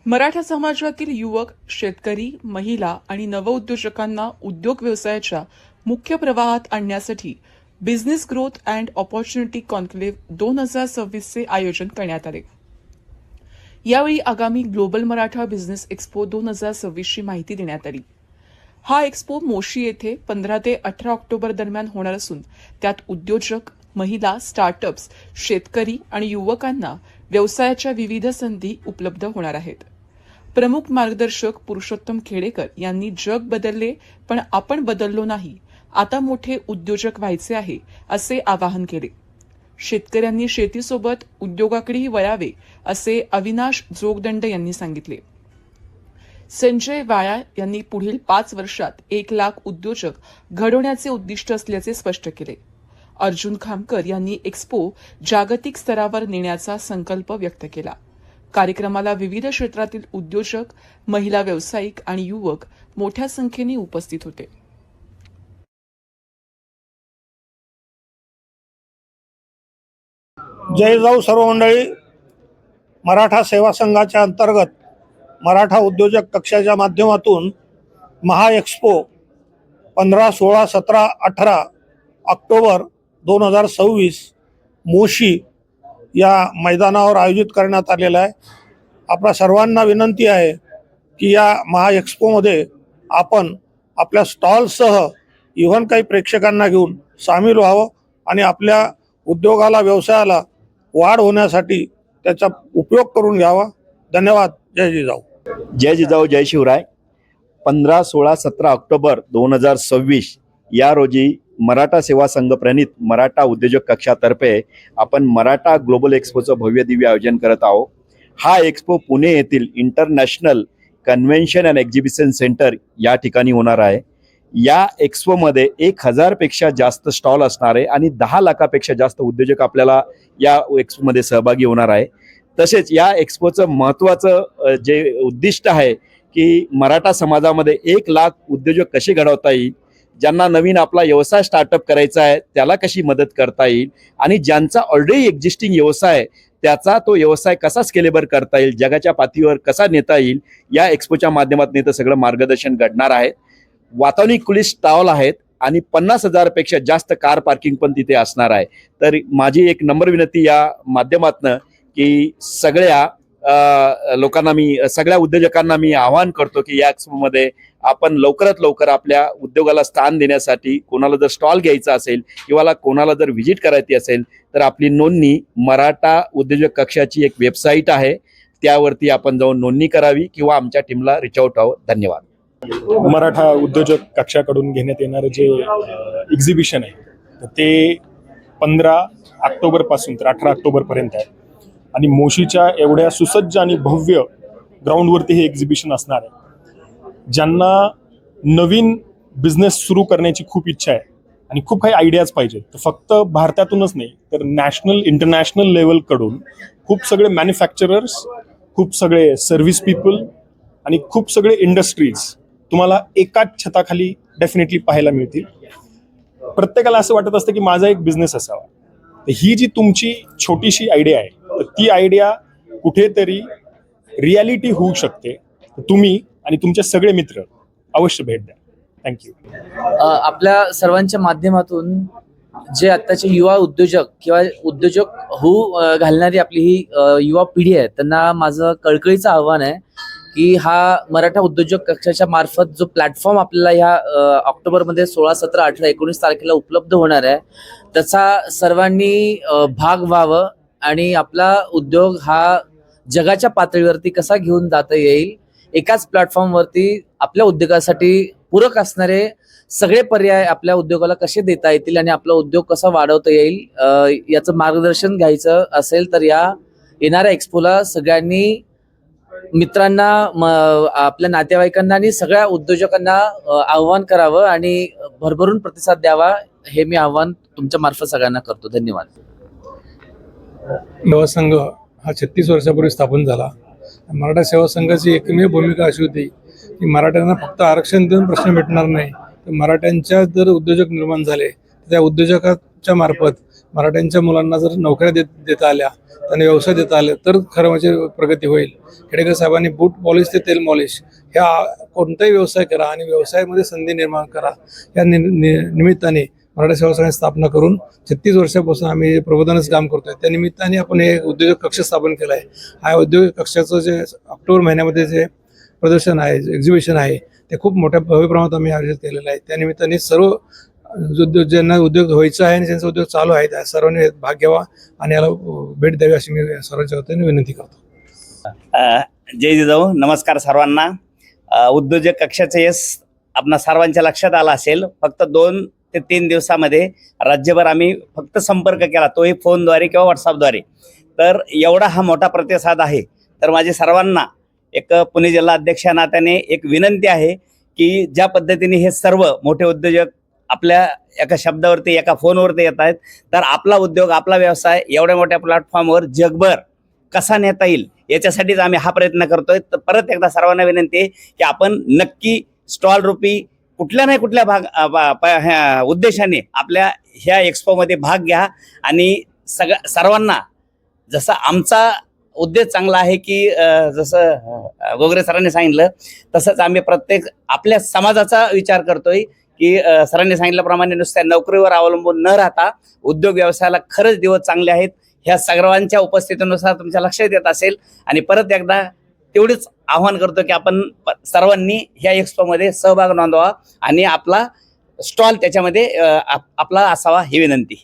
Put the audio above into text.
मराठा समाजातील युवक, शेतकरी, महिला आणि नवउद्योजकांना उद्योग व्यवसायाच्या मुख्य प्रवाहात आणण्यासाठी business growth and opportunity conclave 2026 चे आयोजन करण्यात आले. यावेळी आगामी ग्लोबल मराठा बिझनेस एक्स्पो 2026 ची माहिती देण्यात आली. हा एक्स्पो मोशी येथे 15 ते 18 ऑक्टोबर दरम्यान होणार असून त्यात उद्योजक, महिला, स्टार्टअप्स, शेतकरी आणि युवकांना व्यवसायाच्या विविध संधी उपलब्ध होणार आहेत. प्रमुख मार्गदर्शक पुरुषोत्तम खेडेकर यांनी जग बदलले पण आपण बदललो नाही, आता मोठे उद्योजक व्हायचे आहे असे आवाहन केले. शेतकऱ्यांनी शेतीसोबत उद्योगाकडेही वळावे असे अविनाश जोगदंड यांनी सांगितले. संजय वाया यांनी पुढील 5 वर्षात 1 लाख उद्योजक घडवण्याचे उद्दिष्ट असल्याचे स्पष्ट केले. अर्जुन खामकर यांनी एक्स्पो जागतिक स्तरावर नेण्याचा संकल्प व्यक्त केला. कार्यक्रमाला विविध क्षेत्रातील उद्योजक, महिला व्यावसायिक आणि युवक मोठ्या संख्येने उपस्थित होते. जय जाऊ सर्व मंडळी. मराठा सेवा संघाच्या अंतर्गत मराठा उद्योजक कक्षाच्या माध्यमातून महा एक्स्पो 15, 16, 17, 18 ऑक्टोबर 2026 मोशी या मैदानावर आयोजित करण्यात आलेला आहे. आपल्या सर्वांना विनंती आहे की या महा एक्स्पोमध्ये आपण आपल्या स्टॉलसह इव्हन काही प्रेक्षकांना घेऊन सामील व्हावं आणि आपल्या उद्योगाला, व्यवसायाला वाढ होण्यासाठी त्याचा उपयोग करून घ्यावा. धन्यवाद. जय जिजाऊ. जय जिजाऊ, जय शिवराय. 15, 16, 17 ऑक्टोबर 2026 या रोजी मराठा सेवा संघ प्रणित मराठा उद्योजक कक्षातर्फे आपण मराठा ग्लोबल एक्स्पोचं भव्य दिव्य आयोजन करत आहोत. हा एक्स्पो पुणे येथील international convention and exhibition centre या ठिकाणी होणार आहे. या एक्स्पोमध्ये 1000 पेक्षा जास्त स्टॉल असणार आहे आणि 10 लाखापेक्षा जास्त उद्योजक आपल्याला या एक्स्पोमध्ये सहभागी होणार आहे. तसेच या एक्स्पोचं महत्त्वाचं जे उद्दिष्ट आहे की मराठा समाजामध्ये 1 लाख उद्योजक कसे घडवता येईल, ज्यांना नवीन आपला व्यवसाय स्टार्टअप करायचा आहे त्याला कशी मदत करता येईल आणि ज्यांचा ऑलरेडी एक्झिस्टिंग व्यवसाय आहे त्याचा तो व्यवसाय कसा स्केलेबल करता येईल, जगाच्या पातळीवर कसा नेता येईल, या एक्स्पोच्या माध्यमातून इथं सगळं मार्गदर्शन घडणार आहे. वातानुकूलित स्टॉल आहेत आणि 50,000 पेक्षा जास्त कार पार्किंग पण तिथे असणार आहे. तर माझी एक नम्र विनंती या माध्यमातून की सगळ्या लोकांना, सगळ्या उद्योजकांना मी आवाहन करतो की या एक्स्पोमध्ये आपण लवकरात लवकर आपल्या उद्योगाला स्थान देण्यासाठी, कोणाला जर स्टॉल घ्यायचा असेल किंवा कोणाला जर व्हिजिट करायची असेल तर आपली नोंदणी मराठा उद्योजक कक्षाची एक वेबसाईट आहे त्यावरती आपण जाऊन नोंदणी करावी किंवा आमच्या टीमला रिच आउट व्हावं. धन्यवाद. मराठा उद्योजक कक्षाकडून घेण्यात येणारं जे एक्झिबिशन आहे ते 15 ऑक्टोबरपासून तर 18 ऑक्टोबरपर्यंत आहे आणि मोशीच्या एवढ्या सुसज्ज आणि भव्य ग्राउंडवरती हे एक्झिबिशन असणार आहे. ज्यांना नवीन बिझनेस सुरू करण्याची खूप इच्छा आहे आणि खूप काही आयडियाज पाहिजे, तर फक्त भारतातूनच नाही तर नॅशनल, इंटरनॅशनल लेवलकडून खूप सगळे मॅन्युफॅक्चरर्स, खूप सगळे सर्व्हिस पीपल आणि खूप सगळे इंडस्ट्रीज तुम्हाला एकाच छताखाली डेफिनेटली पाहायला मिळतील. प्रत्येकाला असं वाटत असतं की माझा एक बिझनेस असावा. तर ही जी तुमची छोटीशी आयडिया आहे तर ती आयडिया कुठेतरी रियालिटी होऊ शकते. तुम्ही आणि तुमचे सगळे मित्र अवश्य भेट द्या. थँक्यू. आपल्या सर्वांच्या माध्यमातून जे आत्ताचे युवा उद्योजक किंवा उद्योजक होऊ घालणारी आपली ही युवा पिढी आहे त्यांना माझं कळकळीचं आव्हान आहे की हा मराठा उद्योजक कक्षाच्या मार्फत जो प्लॅटफॉर्म आपल्याला ह्या ऑक्टोबरमध्ये 16, 17, 18, 19 तारखेला उपलब्ध होणार आहे त्याचा सर्वांनी भाग व्हावं आणि आपला उद्योग हा जगाच्या पातळीवरती कसा घेऊन जाता येईल, एकाच प्लॅटफॉर्मवरती आपल्या उद्योगासाठी पूरक असणारे सगळे पर्याय आपल्या उद्योगाला कसे देता येतील आणि आपला उद्योग कसा वाढवता येईल याचं मार्गदर्शन घ्यायचं असेल तर या येणाऱ्या एक्स्पोला सगळ्यांनी मित्रांना, आपल्या नातेवाईकांना आणि सगळ्या उद्योजकांना आव्हान करावं आणि भरभरून प्रतिसाद द्यावा हे मी आव्हान तुमच्या मार्फत सगळ्यांना करतो. धन्यवाद. सेवा संघ हा 36 वर्षापूर्वी स्थापन झाला. मराठा सेवा संघाची एकमेव भूमिका अशी होती की मराठ्यांना फक्त आरक्षण देऊन प्रश्न मिटणार नाही, तर मराठ्यांच्या जर उद्योजक निर्माण झाले त्या उद्योजकाच्या मार्फत मराठ्यांच्या मुलांना जर नोकऱ्या देता आल्या, त्यांना व्यवसाय देता आले तर खरं म्हणजे प्रगती होईल. खेडेकर साहेबांनी बूट पॉलिश ते तेल मॉलिश ह्या कोणताही व्यवसाय करा आणि व्यवसायामध्ये संधी निर्माण करा या निमित्ताने मराठा सेवा संघाची स्थापना करून 36 वर्षापासून आम्ही प्रबोधनाचं काम करतोय. त्या निमित्ताने आपण हे उद्योजक कक्ष स्थापन केला आहे. हा उद्योजक कक्षाचं जे ऑक्टोबर महिन्यामध्ये जे प्रदर्शन आहे, एक्झिबिशन आहे, ते खूप मोठ्या भव्य प्रमाणात आम्ही आयोजित केलेलं आहे. त्या निमित्ताने सर्व ज्यांना उद्योग व्हायचा आहे आणि ज्यांचा उद्योग चालू आहे त्या सर्वांनी भाग घ्यावा आणि याला भेट द्यावी अशी मी सर्वांच्या वतीने विनंती करतो. जय जिजाऊ, नमस्कार सर्वांना. उद्योजक कक्षाचे यश आपणा सर्वांच्या लक्षात आला असेल. फक्त 2 ते 3 दिवसामध्ये राज्यभर आम्ही फक्त संपर्क केला, तोही फोनद्वारे किंवा व्हॉट्सअपद्वारे. तर एवढा हा मोठा प्रतिसाद आहे. तर माझी सर्वांना एक पुणे जिल्हा अध्यक्ष या नात्याने एक विनंती आहे की ज्या पद्धतीने हे सर्व मोठे उद्योजक आपल्या एका शब्दावरती एका फोनवरती येत आहेत, तर आपला उद्योग आपला व्यवसाय एवढ्या मोठ्या प्लॅटफॉर्मवर जगभर कसा नेता येईल याच्यासाठीच आम्ही हा प्रयत्न करतोय. तर परत एकदा सर्वांना विनंती आहे की आपण नक्की स्टॉल रूपी कुठल्या नाही कुठल्या उद्देशाने आपल्या ह्या एक्सपोमध्ये भाग घ्या. आणि सर्वांना जसा आमचा उद्देश चांगला आहे की जसं गोगरे सरांनी सांगितलं तसंच आम्ही प्रत्येक आपल्या समाजाचा विचार करतोय की सरांनी सांगितल्याप्रमाणे नुसत्या नोकरीवर अवलंबून न राहता उद्योग व्यवसायाला खरंच दिवस चांगले आहेत ह्या सर्वांच्या उपस्थितीनुसार तुमच्या लक्षात येत असेल. आणि परत एकदा तेवढेच आव्हान करतो की आपण सर्वांनी ह्या एक्सपोमध्ये सहभाग नोंदवा आणि आपला स्टॉल त्याच्यामध्ये आपला असावा ही विनंती.